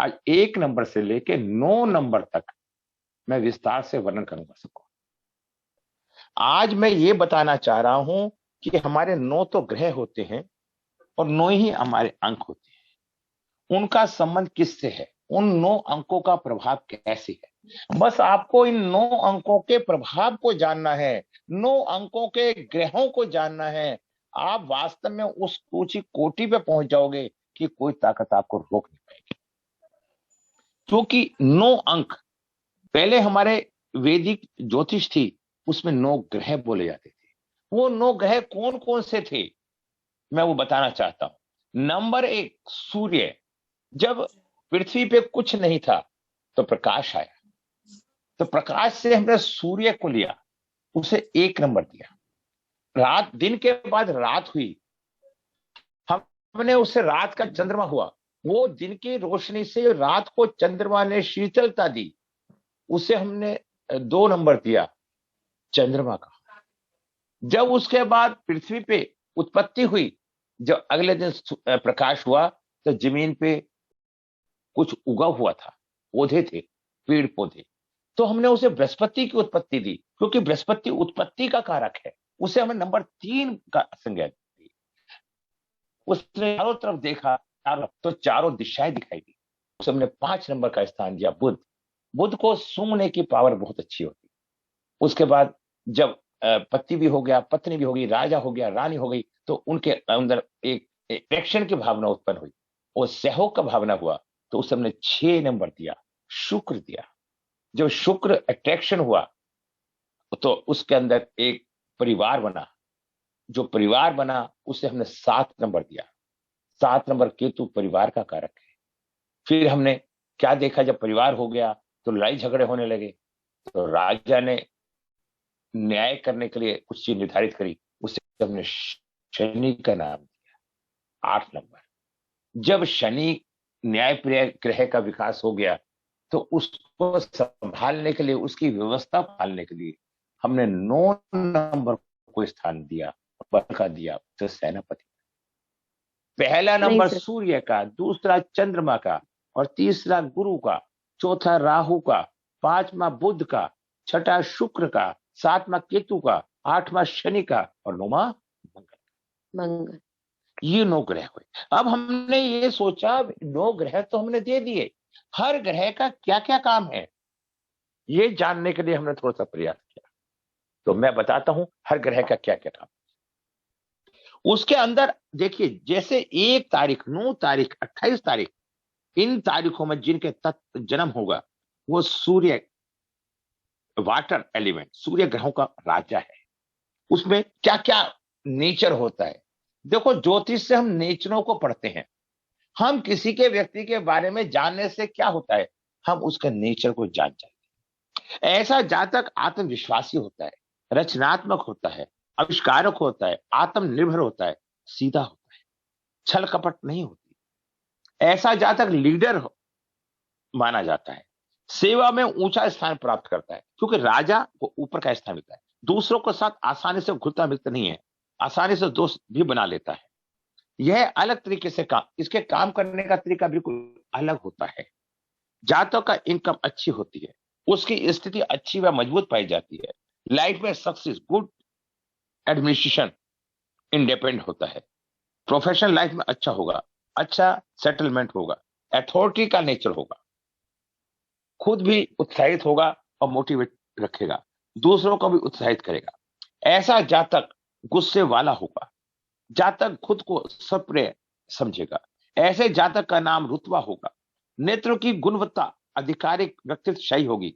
आज 1 नंबर से लेके 9 नंबर तक मैं विस्तार से वर्णन करूंगा सबको। आज मैं ये बताना चाह रहा हूं कि हमारे 9 तो ग्रह होते हैं और 9 ही हमारे अंक होते हैं। उनका संबंध किससे है, उन 9 अंकों का प्रभाव कैसे है, बस आपको इन 9 अंकों के प्रभाव को जानना है, 9 अंकों के ग्रहों को जानना है। आप वास्तव में उस ऊंची कोटि पे पहुंच जाओगे कि कोई ताकत आपको रोक नहीं पाएगी। क्योंकि 9 अंक, पहले हमारे वैदिक ज्योतिष थी, उसमें 9 ग्रह बोले जाते थे। वो 9 ग्रह कौन कौन से थे, मैं वो बताना चाहता हूं। नंबर 1 सूर्य। जब पृथ्वी पे कुछ नहीं था तो प्रकाश आया, तो प्रकाश से हमने सूर्य को लिया, उसे 1 नंबर दिया। रात, दिन के बाद रात हुई, हमने उसे रात का चंद्रमा हुआ, वो दिन की रोशनी से रात को चंद्रमा ने शीतलता दी, उसे हमने 2 नंबर दिया चंद्रमा का। जब उसके बाद पृथ्वी पे उत्पत्ति हुई, जब अगले दिन प्रकाश हुआ, तो जमीन पे कुछ उगा हुआ था, पौधे थे, पेड़ पौधे, तो हमने उसे बृहस्पति की उत्पत्ति दी, क्योंकि बृहस्पति उत्पत्ति का कारक है। उसे हमें नंबर 3 का संज्ञा दी। उसने चारों तरफ देखा, तो चारों दिशाएं दिखाई दी, उसे हमने 5 नंबर का स्थान दिया बुध। बुध को सूंघने की पावर बहुत अच्छी होती। उसके बाद जब पति भी हो गया, पत्नी भी हो गई, राजा हो गया, रानी हो गई, तो उनके अंदर एक अट्रैक्शन की भावना उत्पन्न हुई और सहयोग का भावना हुआ, तो उसे हमने 6 नंबर दिया, शुक्र दिया। जब शुक्र अट्रैक्शन हुआ तो उसके अंदर एक परिवार बना, जो परिवार बना उसे हमने 7 नंबर दिया। 7 नंबर केतु परिवार का कारक है। फिर हमने क्या देखा, जब परिवार हो गया तो लड़ाई झगड़े होने लगे, तो राजा ने न्याय करने के लिए कुछ चीज निर्धारित करी, उसे हमने शनि का नाम दिया, 8 नंबर। जब शनि न्यायप्रिय ग्रह का विकास हो गया, तो उसको संभालने के लिए, उसकी व्यवस्था पालने के लिए हमने 9 नंबर को स्थान दिया, बल का दिया, तो सेनापति। पहला नहीं नंबर सर। सूर्य का, दूसरा चंद्रमा का, और तीसरा गुरु का, चौथा राहु का, 5वां बुध का, छठा शुक्र का, 7वां केतु का, 8वां शनि का और 9वां मंगल। ये 9 ग्रह हुए। अब हमने ये सोचा 9 ग्रह तो हमने दे दिए, हर ग्रह का क्या क्या काम है ये जानने के लिए हमने थोड़ा सा प्रयास किया। तो मैं बताता हूं हर ग्रह का क्या क्या काम। उसके अंदर देखिए, जैसे 1 तारीख, 9 तारीख, 28 तारीख, इन तारीखों में जिनके तत्व जन्म होगा, वो सूर्य, वाटर एलिमेंट, सूर्य ग्रहों का राजा है। उसमें क्या क्या नेचर होता है। देखो, ज्योतिष से हम नेचरों को पढ़ते हैं। हम किसी के व्यक्ति के बारे में जानने से क्या होता है, हम उसका नेचर को जान जाते हैं। ऐसा जातक आत्मविश्वासी होता है, रचनात्मक होता है, आविष्कारक होता है, आत्मनिर्भर होता है, सीधा होता है, छल कपट नहीं होती। ऐसा जातक लीडर माना जाता है, सेवा में ऊंचा स्थान प्राप्त करता है, क्योंकि राजा को ऊपर का स्थान मिलता है। दूसरों के साथ आसानी से घुलता मिलता नहीं है, आसानी से दोस्त भी बना लेता है। यह अलग तरीके से काम, इसके काम करने का तरीका बिल्कुल अलग होता है। जातकों का इनकम अच्छी होती है, उसकी स्थिति अच्छी व मजबूत पाई जाती है। लाइफ में सक्सेस, गुड एडमिनिस्ट्रेशन, इंडिपेंडेंट होता है। प्रोफेशनल लाइफ में अच्छा होगा, अच्छा सेटलमेंट होगा, अथॉरिटी का नेचर होगा, खुद भी उत्साहित होगा और मोटिवेट रखेगा, दूसरों को भी उत्साहित करेगा। ऐसा जातक गुस्से वाला होगा, जातक खुद को सप्रिय समझेगा। ऐसे जातक का नाम रुतबा होगा। नेत्र की गुणवत्ता, आधिकारिक व्यक्तित्व सही होगी,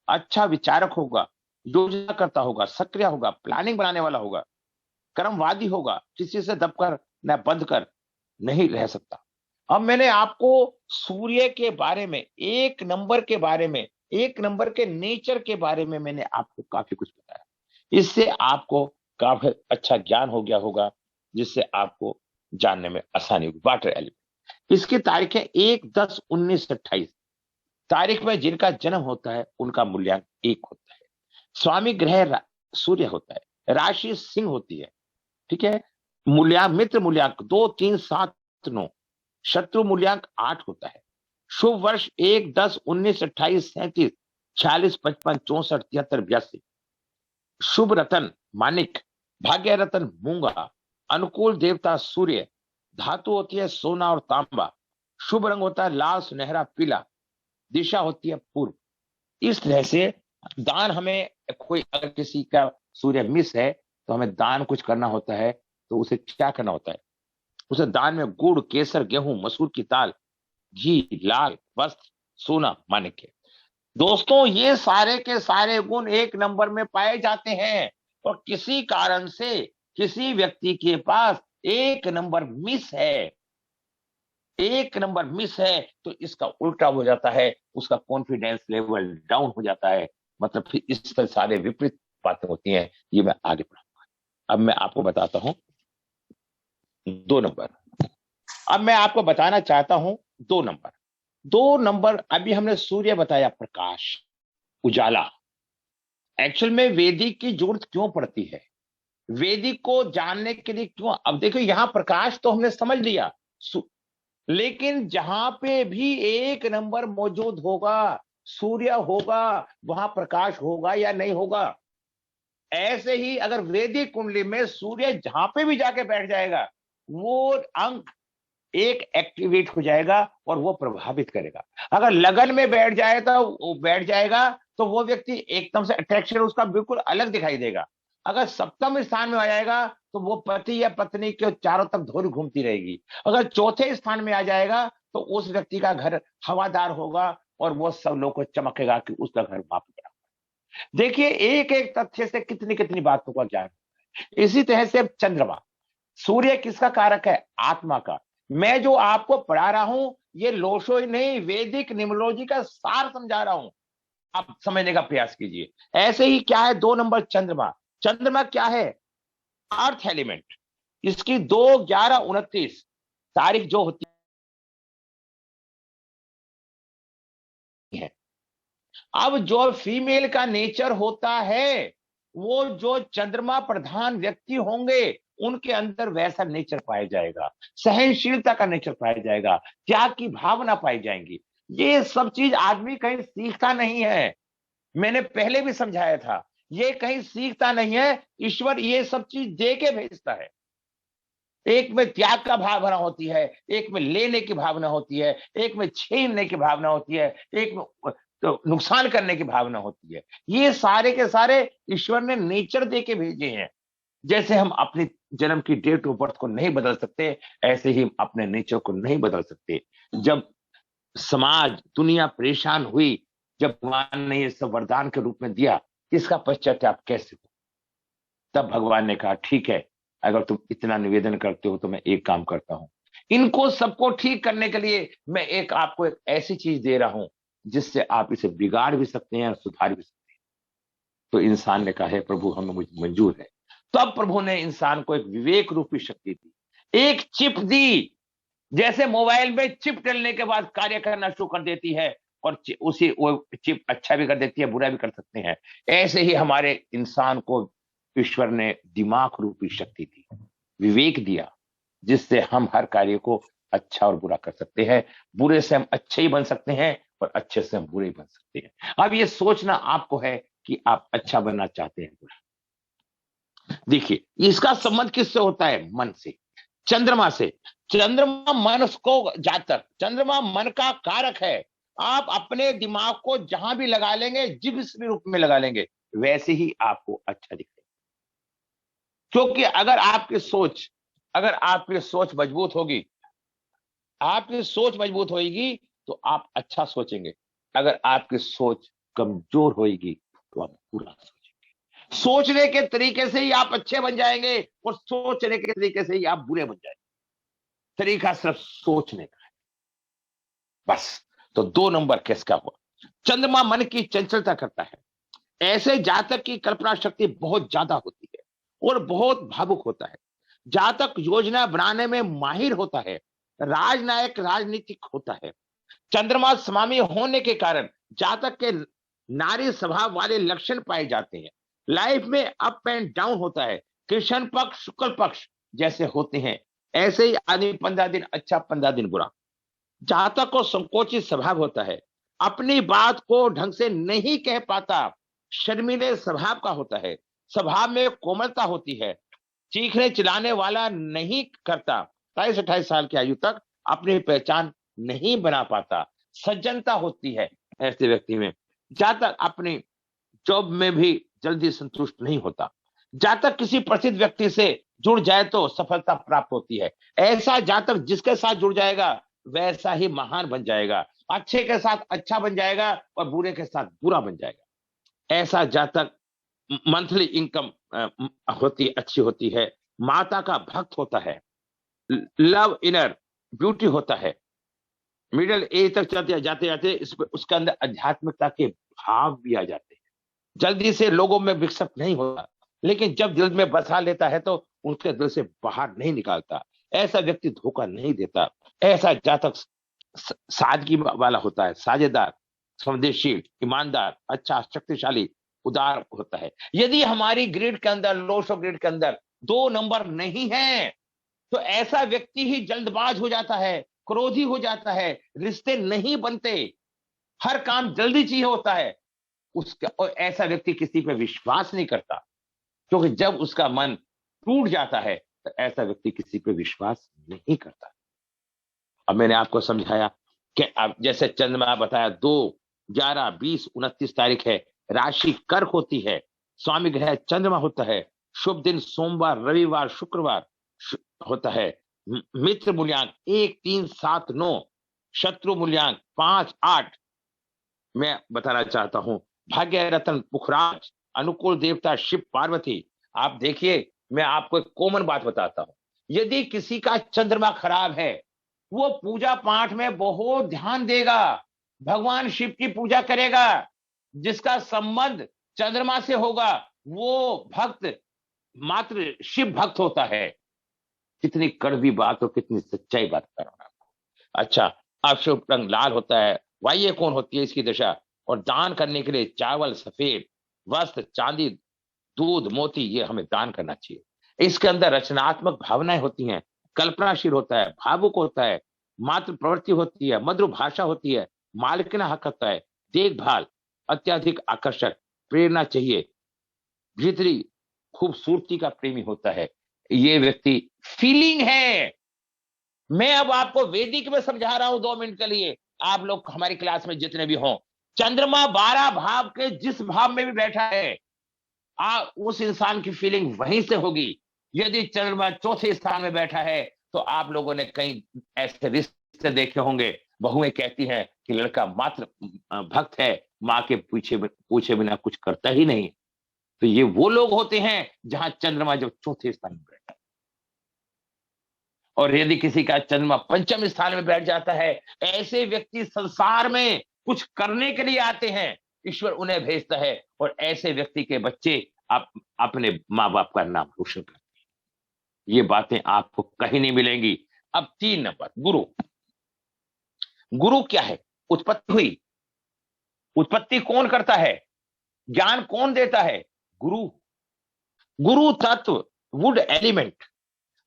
अच्छा विचारक होगा, योजना करता होगा, सक्रिय होगा, प्लानिंग बनाने वाला होगा, कर्मवादी होगा, किसी से दबकर न बंध कर नहीं रह सकता। अब मैंने आपको सूर्य के बारे में, 1 नंबर के बारे में, 1 नंबर के नेचर के बारे में मैंने आपको काफी कुछ बताया। इससे आपको काफी अच्छा ज्ञान हो गया होगा, जिससे आपको जानने में आसानी होगी। वाटर एलिमेंट, इसकी तारीखें 1, 10, 19, 28 तारीख में जिनका जन्म होता है उनका मूल्यांक 1 होता है। स्वामी ग्रह सूर्य होता है, राशि सिंह होती है, ठीक है। मित्र मूल्यांक 2, 3, 7, 9, शत्रु मूल्यांक 8 होता है। शुभ वर्ष 1, 10, 19, 28, 37, 46, 55, 64, 73, 82। शुभ रतन मानिक, भाग्य रतन मूंगा, अनुकूल देवता सूर्य, धातु होती है सोना और तांबा, शुभ रंग होता है लाल सुनहरा पीला, दिशा होती है पूर्व। इस तरह से दान हमें, कोई अगर किसी का सूर्य मिस है तो हमें दान कुछ करना होता है, तो उसे क्या करना होता है? उसे दान में गुड़, केसर, गेहूं, मसूर की दाल, घी, लाल वस्त्र, सोना, माणिक्य। दोस्तों, ये सारे के सारे गुण एक नंबर में पाए जाते हैं, और किसी कारण से किसी व्यक्ति के पास एक नंबर मिस है, एक नंबर मिस है, तो इसका उल्टा हो जाता है, उसका कॉन्फिडेंस लेवल डाउन हो जाता है। मतलब फिर इस तरह सारे विपरीत बातें होती हैं। ये मैं आगे पढ़ाऊंगा। अब मैं आपको बताता हूं 2 नंबर। अब मैं आपको बताना चाहता हूं 2 नंबर। 2 नंबर, अभी हमने सूर्य बताया, प्रकाश, उजाला। एक्चुअल में वैदिक की जरूरत क्यों पड़ती है, वैदिक को जानने के लिए क्यों? अब देखो, यहां प्रकाश तो हमने समझ लिया, लेकिन जहां पे भी एक नंबर मौजूद होगा, सूर्य होगा, वहां प्रकाश होगा या नहीं होगा? ऐसे ही अगर वैदिक कुंडली में सूर्य जहां पे भी जाके बैठ जाएगा, वो अंक एक एक्टिवेट हो जाएगा और वो प्रभावित करेगा। अगर लगन में बैठ जाए तो वो बैठ जाएगा, तो वो व्यक्ति एकदम से अट्रैक्शन उसका बिल्कुल अलग दिखाई देगा। अगर सप्तम स्थान में आ जाएगा तो वो पति या पत्नी के चारों तरफ धूल घूमती रहेगी। अगर चौथे स्थान में आ जाएगा तो उस व्यक्ति का घर हवादार होगा और वो सब लोग को चमकेगा कि उसका घर वहां पर। देखिए, एक एक तथ्य से कितनी कितनी बातों का ज्ञान। इसी तरह से चंद्रमा, सूर्य किसका कारक है? आत्मा का। मैं जो आपको पढ़ा रहा हूं, ये लोशो ही नहीं, वैदिक निमोलॉजी का सार समझा रहा हूं। आप समझने का प्रयास कीजिए। ऐसे ही क्या है 2 नंबर? चंद्रमा। चंद्रमा क्या है? Earth element. इसकी 2/11/29 तारीख जो होती है। अब जो फीमेल का नेचर होता है, वो जो चंद्रमा प्रधान व्यक्ति होंगे, उनके अंदर वैसा नेचर पाया जाएगा, सहनशीलता का नेचर पाया जाएगा, त्याग की भावना पाई जाएंगी। ये सब चीज आदमी कहीं सीखता नहीं है। मैंने पहले भी समझाया था, ये कहीं सीखता नहीं है, ईश्वर ये सब चीज दे के भेजता है। एक में त्याग का भावना होती है, एक में लेने की भावना होती है, एक में छीनने की भावना होती है, एक में तो नुकसान करने की भावना होती है। ये सारे के सारे ईश्वर ने नेचर दे के भेजे हैं। जैसे हम अपनी जन्म की डेट ऑफ बर्थ को नहीं बदल सकते, ऐसे ही अपने नेचर को नहीं बदल सकते। जब समाज, दुनिया परेशान हुई, जब भगवान ने ये सब वरदान के रूप में दिया, इसका पश्चाताप कैसे हो? तब भगवान ने कहा, ठीक है, अगर तुम इतना निवेदन करते हो तो मैं एक काम करता हूं, इनको सबको ठीक करने के लिए मैं आपको एक ऐसी चीज दे रहा हूं जिससे आप इसे बिगाड़ भी सकते हैं और सुधार भी सकते हैं। तो इंसान ने कहा, है प्रभु, हमें मुझे मंजूर है। तब प्रभु ने इंसान को एक विवेक रूपी शक्ति दी, एक चिप दी। जैसे मोबाइल में चिप डलने के बाद कार्य करना शुरू कर देती है, और उसी वो चिप अच्छा भी कर देती है, बुरा भी कर सकते हैं। ऐसे ही हमारे इंसान को ईश्वर ने दिमाग रूपी शक्ति दी, विवेक दिया, जिससे हम हर कार्य को अच्छा और बुरा कर सकते हैं। बुरे से हम अच्छे ही बन सकते हैं और अच्छे से हम बुरे ही बन सकते हैं। अब ये सोचना आपको है कि आप अच्छा बनना चाहते हैं, बुरा। देखिए, इसका संबंध किससे होता है? मन से, चंद्रमा से। चंद्रमा मन को, जातक चंद्रमा मन का कारक है। आप अपने दिमाग को जहां भी लगा लेंगे, जिस भी रूप में लगा लेंगे, वैसे ही आपको अच्छा दिखेगा। क्योंकि अगर आपकी सोच मजबूत होगी, आपकी सोच मजबूत होगी तो आप अच्छा सोचेंगे। अगर आपकी सोच कमजोर होगी तो आप बुरा सोचेंगे। सोचने के तरीके से ही आप अच्छे बन जाएंगे और सोचने के तरीके से ही आप बुरे बन जाएंगे। तरीका सिर्फ सोचने का है, बस। तो 2 नंबर किसका हुआ? चंद्रमा मन की चंचलता करता है। ऐसे जातक की कल्पना शक्ति बहुत ज्यादा होती है और बहुत भावुक होता है। जातक योजना बनाने में माहिर होता है, राजनायक राजनीतिक होता है। चंद्रमा स्वामी होने के कारण जातक के नारी स्वभाव वाले लक्षण पाए जाते हैं। लाइफ में अप एंड डाउन होता है, कृष्ण पक्ष शुक्ल पक्ष जैसे होते हैं। ऐसे ही आदमी 15 दिन अच्छा, 15 दिन बुरा। जातक को संकोचित स्वभाव होता है, अपनी बात को ढंग से नहीं कह पाता, शर्मीले स्वभाव का होता है, स्वभाव में कोमलता होती है, चीखने चिल्लाने वाला नहीं करता, 27-28 साल की आयु तक अपनी पहचान नहीं बना पाता, सज्जनता होती है ऐसे व्यक्ति में। जातक अपनी जॉब में भी जल्दी संतुष्ट नहीं होता, जातक किसी प्रसिद्ध व्यक्ति से जुड़ जाए तो सफलता प्राप्त होती है, ऐसा जातक जिसके साथ जुड़ जाएगा वैसा ही महान बन जाएगा, अच्छे के साथ अच्छा बन जाएगा और बुरे के साथ बुरा बन जाएगा। ऐसा जातक मंथली इनकम होती अच्छी होती है, माता का भक्त होता है, लव इनर ब्यूटी होता है, मिडिल एज तक चलते जाते जाते उसके अंदर आध्यात्मिकता के भाव भी आ जाते हैं, जल्दी से लोगों में विकसित नहीं होता, लेकिन जब दिल में बसा लेता है तो उसके दिल से बाहर नहीं निकालता। ऐसा व्यक्ति धोखा नहीं देता, ऐसा जातक सादगी वाला होता है, साझेदार, संवेदनशील, ईमानदार, अच्छा, शक्तिशाली, उदार होता है। यदि हमारी ग्रिड के अंदर, लोशो ग्रिड के अंदर 2 नंबर नहीं है तो ऐसा व्यक्ति ही जल्दबाज हो जाता है, क्रोधी हो जाता है, रिश्ते नहीं बनते, हर काम जल्दी चाहिए होता है उसका, और ऐसा व्यक्ति किसी पे विश्वास नहीं करता, क्योंकि जब उसका मन टूट जाता है तो ऐसा व्यक्ति किसी पे विश्वास नहीं करता। अब मैंने आपको समझाया कि अब जैसे चंद्रमा बताया 2, 11, 20, 29 तारीख है, राशि कर्क होती है, स्वामी ग्रह चंद्रमा होता है, शुभ दिन सोमवार, रविवार, शुक्रवार होता है, मित्र मूल्यांक 1, 3, 7, 9, शत्रु मूल्यांक 5, 8। मैं बताना चाहता हूं भाग्य रत्न पुखराज, अनुकूल देवता शिव पार्वती। आप देखिए, मैं आपको एक कॉमन बात बताता हूं, यदि किसी का चंद्रमा खराब है वो पूजा पाठ में बहुत ध्यान देगा, भगवान शिव की पूजा करेगा, जिसका संबंध चंद्रमा से होगा वो भक्त मात्र शिव भक्त होता है। कितनी कड़वी बात और कितनी सच्चाई बात कर रहा हूं आपको। अच्छा, अब शुभ रंग लाल होता है, वाह्य कौन होती है इसकी दशा, और दान करने के लिए चावल, सफेद वस्त्र, चांदी, दूध, मोती, ये हमें दान करना चाहिए। इसके अंदर रचनात्मक भावनाएं होती हैं, कल्पनाशील होता है, भावुक होता है, मातृ प्रवृत्ति होती है, मधुर भाषा होती है, मालिकाना हक होता है, देखभाल, अत्यधिक आकर्षक, प्रेरणा चाहिए, भीतरी खूबसूरती का प्रेमी होता है। ये व्यक्ति फीलिंग है। मैं अब आपको वैदिक में समझा रहा हूं 2 मिनट के लिए, आप लोग हमारी क्लास में जितने भी हों, चंद्रमा 12 भाव के जिस भाव में भी बैठा है उस इंसान की फीलिंग वहीं से होगी। यदि चंद्रमा चौथे स्थान में बैठा है तो आप लोगों ने कई ऐसे रिश्ते देखे होंगे, बहुएं कहती हैं कि लड़का मात्र भक्त है, मां के पूछे बिना कुछ करता ही नहीं। तो ये वो लोग होते हैं जहां चंद्रमा जब चौथे स्थान में बैठा है। और यदि किसी का चंद्रमा पंचम स्थान में बैठ जाता है, ऐसे व्यक्ति संसार में कुछ करने के लिए आते हैं, ईश्वर उन्हें भेजता है, और ऐसे व्यक्ति के बच्चे अपने माँ बाप का नाम रोशन करते हैं। ये बातें आपको कहीं नहीं मिलेंगी। अब 3 नंबर, गुरु। गुरु क्या है? उत्पत्ति हुई, उत्पत्ति कौन करता है, ज्ञान कौन देता है? गुरु। गुरु तत्व, वुड एलिमेंट।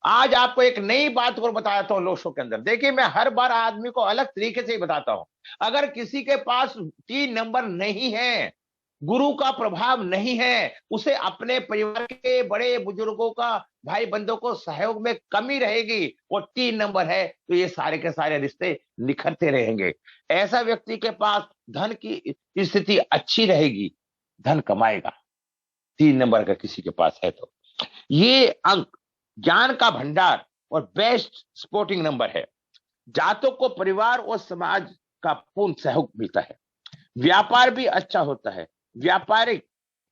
आज आपको एक नई बात और बताता हूं लोशो के अंदर। देखिए, मैं हर बार आदमी को अलग तरीके से ही बताता हूं। अगर किसी के पास 3 नंबर नहीं है, गुरु का प्रभाव नहीं है, उसे अपने परिवार के बड़े बुजुर्गों का, भाई बंधुओं को सहयोग में कमी रहेगी, वो 3 नंबर है तो ये सारे के सारे रिश्ते निखरते रहेंगे। ऐसा व्यक्ति के पास धन की स्थिति अच्छी रहेगी, धन कमाएगा, 3 नंबर का किसी के पास है तो। ये अंक ज्ञान का भंडार और बेस्ट सपोर्टिंग नंबर है। जातक को परिवार और समाज का पूर्ण सहयोग मिलता है, व्यापार भी अच्छा होता है, व्यापारिक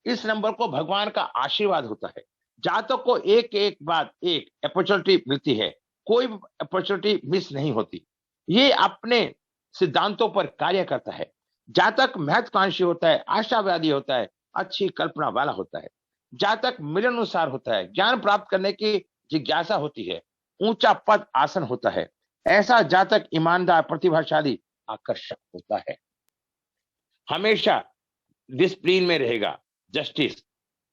इस नंबर को भगवान का आशीर्वाद होता है। जातक को एक बाद एक अपॉर्चुनिटी मिलती है, कोई अपॉर्चुनिटी मिस नहीं होती, ये अपने सिद्धांतों पर कार्य करता है। जातक महत्वाकांक्षी होता है, आशावादी होता है, अच्छी कल्पना वाला होता है। जातक मिलनानुसार होता है, ज्ञान प्राप्त करने की जिज्ञासा होती है, ऊंचा पद आसन होता है। ऐसा जातक ईमानदार, प्रतिभाशाली, आकर्षक होता है, हमेशा डिसिप्लिन में रहेगा, जस्टिस,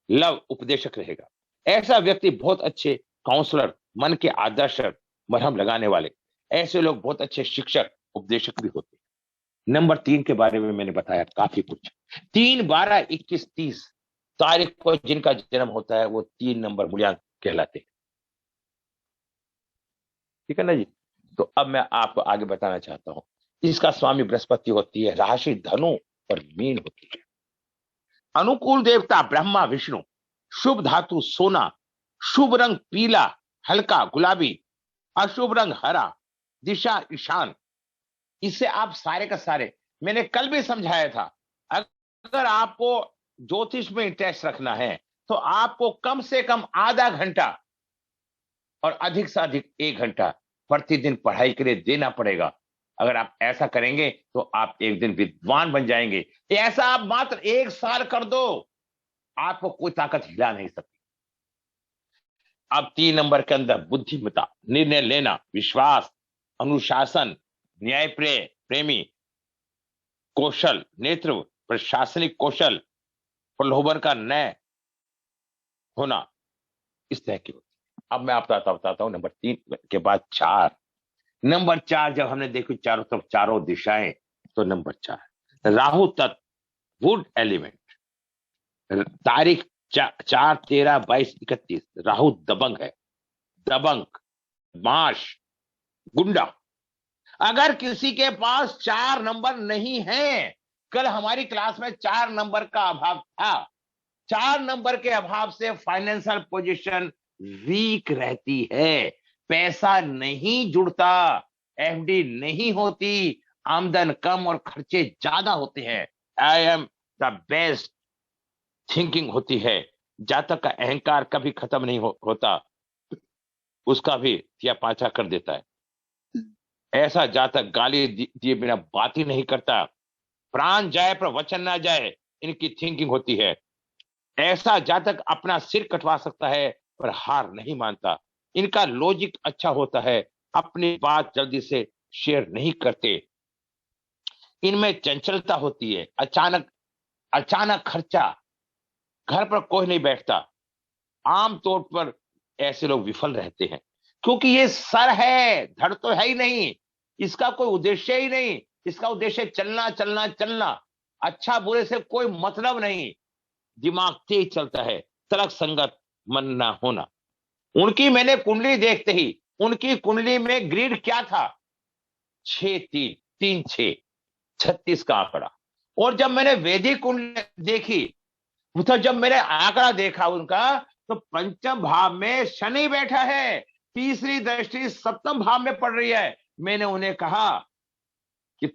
लव उपदेशक रहेगा। ऐसा व्यक्ति बहुत अच्छे काउंसलर, मन के आदर्श, मरहम लगाने वाले, ऐसे लोग बहुत अच्छे शिक्षक, उपदेशक भी होते हैं। नंबर 3 के बारे में मैंने बताया काफी कुछ। 3, 12, 21, 30 तारीख को जिनका जन्म होता है वो 3 नंबर मूल्यांक कहलाते हैं। ठीक है ना जी। तो अब मैं आपको आगे बताना चाहता हूं। इसका स्वामी बृहस्पति होती है, राशि धनु और मीन होती है। अनुकूल देवता ब्रह्मा विष्णु, शुभ धातु सोना, शुभ रंग पीला हल्का गुलाबी, अशुभ रंग हरा, दिशा ईशान। इससे आप सारे का सारे, मैंने कल भी समझाया था, अगर आपको ज्योतिष में इंटरेस्ट रखना है तो आपको कम से कम आधा घंटा और अधिक से अधिक 1 घंटा प्रतिदिन पढ़ाई के लिए देना पड़ेगा। अगर आप ऐसा करेंगे तो आप एक दिन विद्वान बन जाएंगे। ऐसा आप मात्र 1 साल कर दो, आपको कोई ताकत हिला नहीं सकती। अब 3 नंबर के अंदर बुद्धिमत्ता, निर्णय लेना, विश्वास, अनुशासन, न्याय प्रेमी, कौशल, नेतृत्व, प्रशासनिक कौशल, प्रलोभन का न्याय होना, इस तरह की होती है। अब मैं आपको बताता हूं नंबर 3 के बाद 4। नंबर 4 जब हमने देखी चारों तरफ चारों दिशाएं, तो नंबर 4 राहु तत्व वुड एलिमेंट, तारीख 4, 13, 22, 31 राहु दबंग है, दबंग, माश, गुंडा। अगर किसी के पास 4 नंबर नहीं है, कल हमारी क्लास में 4 नंबर का अभाव था, 4 नंबर के अभाव से फाइनेंशियल पोजीशन वीक रहती है, पैसा नहीं जुड़ता, एफडी नहीं होती, आमदन कम और खर्चे ज्यादा होते हैं। I am the best thinking होती है। जातक का अहंकार कभी खत्म नहीं होता, उसका भी तिया पाछा कर देता है। ऐसा जातक गाली दिए बिना बात ही नहीं करता, प्राण जाए पर वचन ना जाए, इनकी थिंकिंग होती है। ऐसा जातक अपना सिर कटवा सकता है पर हार नहीं मानता। इनका लॉजिक अच्छा होता है, अपनी बात जल्दी से शेयर नहीं करते। इनमें चंचलता होती है, अचानक खर्चा, घर पर कोई नहीं बैठता। आमतौर पर ऐसे लोग विफल रहते हैं क्योंकि ये सर है, धड़ तो है ही नहीं, इसका कोई उद्देश्य ही नहीं। इसका उद्देश्य चलना चलना चलना, अच्छा बुरे से कोई मतलब नहीं, दिमाग तेज चलता है, तर्क संगत मन ना होना। उनकी मैंने कुंडली देखते ही, उनकी कुंडली में ग्रीड क्या था, 6, 3, 3, 6, 36 का आंकड़ा। और जब मैंने वैदिक कुंडली देखी, तो जब मैंने आंकड़ा देखा उनका, तो पंचम भाव में शनि बैठा है, तीसरी दृष्टि सप्तम भाव में पड़ रही है। मैंने उन्हें कहा कि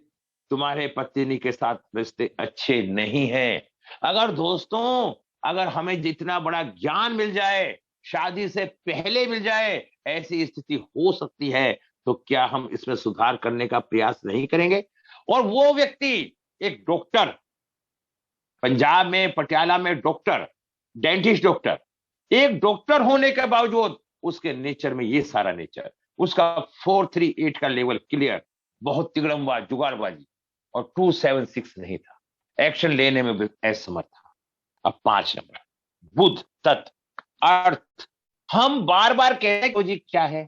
तुम्हारे पत्नी के साथ रिश्ते अच्छे नहीं हैं। अगर दोस्तों, अगर हमें जितना बड़ा ज्ञान मिल जाए, शादी से पहले मिल जाए, ऐसी स्थिति हो सकती है, तो क्या हम इसमें सुधार करने का प्रयास नहीं करेंगे? और वो व्यक्ति एक डॉक्टर, पंजाब में पटियाला में डॉक्टर, डेंटिस्ट डॉक्टर, एक डॉक्टर होने के बावजूद उसके नेचर में ये सारा नेचर, उसका 438 का लेवल क्लियर, बहुत तिगड़मबाज जुगाड़बाजी, और 276 नहीं था, एक्शन लेने में भी असमर्थ था। अब 5 नंबर बुध तत्व अर्थ, हम बार बार कहते हैं जी क्या है,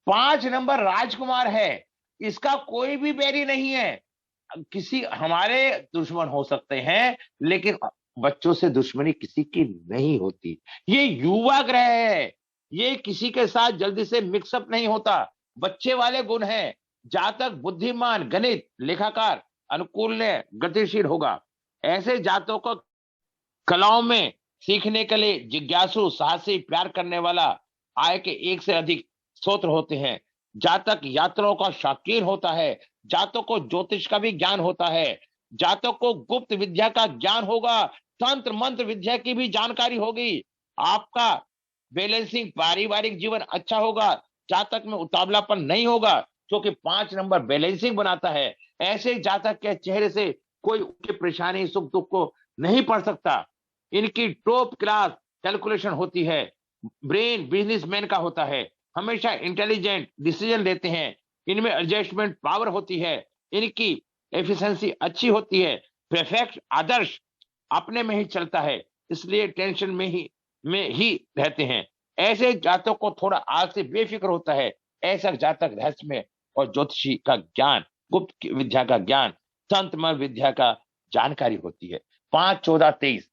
5 नंबर राजकुमार है, इसका कोई भी बैरी नहीं है। किसी हमारे दुश्मन हो सकते हैं, लेकिन बच्चों से दुश्मनी किसी की नहीं होती। ये युवा ग्रह है, ये किसी के साथ जल्दी से मिक्सअप नहीं होता, बच्चे वाले गुण हैं। जातक बुद्धिमान, गणित, लेखाकार, अनुकूल ने गतिशील होगा। ऐसे जातकों को कलाओं में सीखने के लिए जिज्ञासु, साहसी, प्यार करने वाला, आय के 1 से अधिक स्रोत होते हैं। जातक यात्राओं का शौकीन होता है, जातक को ज्योतिष का भी ज्ञान होता है, जातक को गुप्त विद्या का ज्ञान होगा, तंत्र मंत्र विद्या की भी जानकारी होगी। आपका बैलेंसिंग पारिवारिक जीवन अच्छा होगा, जातक में उतावलापन नहीं होगा, क्योंकि 5 नंबर बैलेंसिंग बनाता है। ऐसे जातक के चेहरे से कोई उनकी परेशानी सुख दुख को नहीं पढ़ सकता। इनकी टॉप क्लास कैलकुलेशन होती है, ब्रेन बिजनेसमैन का होता है, हमेशा इंटेलिजेंट डिसीजन लेते हैं, इनमें एडजस्टमेंट पावर होती है, इनकी एफिशिएंसी अच्छी होती है, परफेक्ट आदर्श अपने में ही चलता है, इसलिए टेंशन में ही रहते हैं। ऐसे जातक को थोड़ा आज से बेफिक्र होता है। ऐसा जातक रहस्य में और ज्योतिषी का ज्ञान गुप्त विद्या का ज्ञान, संतमय विद्या का जानकारी होती है। 5, 14, 23